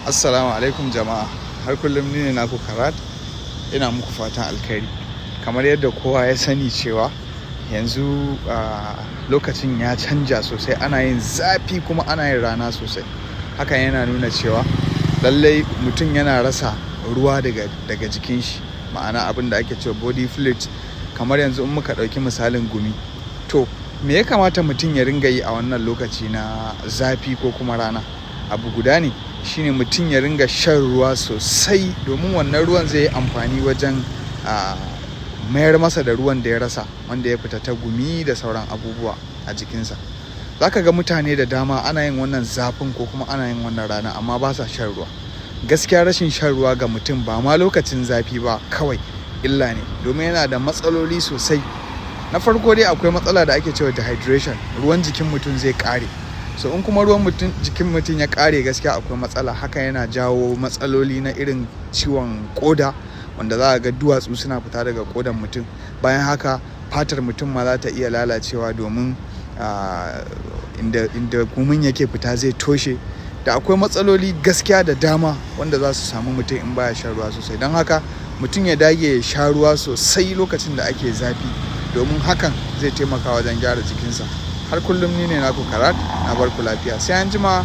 Assalamu alaikum jama'a, har kullum ni ne naku Karat, ina muku fatan alkhairi. Kamar yadda kowa ya sani cewa yanzu lokacin ya canja sosai, ana yin zafi kuma ana yin rana sosai. Hakan yana nuna cewa lallai mutum yana rasa ruwa daga jikin shi, ma'ana abin da ake cewa body fluid. Kamar yanzu in muka ɗauki misalin gumi, to me ya kamata mutum ya ringa yi a wannan lokaci na zafi ko kuma rana? Abu guda ne, shine mutum ya ringa shan ruwa sosai, domin wannan ruwan zai yi amfani wajen mayar masa da ruwan da ya rasa, wanda ya fita ta gumi da sauran abubuwa a jikinsa. Za ka ga mutane da dama ana yin wannan zafin ko kuma ana yin wannan rana amma ba sa shan ruwa. Gaskiya rashin shan ruwa ga mutum ba ma lokacin zafi ba kawai illa ne, domin yana da matsaloli sosai. Na farko dai akwai matsala da ake cewa dehydration, ruwan jikin mutum zai ƙare. So in kuma ruwan jikin mutum ya ƙare, gaskiya akwai matsala. Haka yana jawo matsaloli na irin ciwon ƙoda, wanda za a ga duwatsu suna fita daga ƙodan mutum. Bayan haka fatar mutum ma za ta iya lalacewa, domin inda gumin yake fita zai toshe. Da akwai matsaloli gaskiya da dama wanda za su samu mutum in baya shan ruwa sosai. Don haka mutum ya dage ya sha ruwa sosai lokacin da ake zafi, domin hakan zai taimaka wajen gyara jikinsa. Har kullum ni ne naku Karat, na barku lafiya, sai an jima.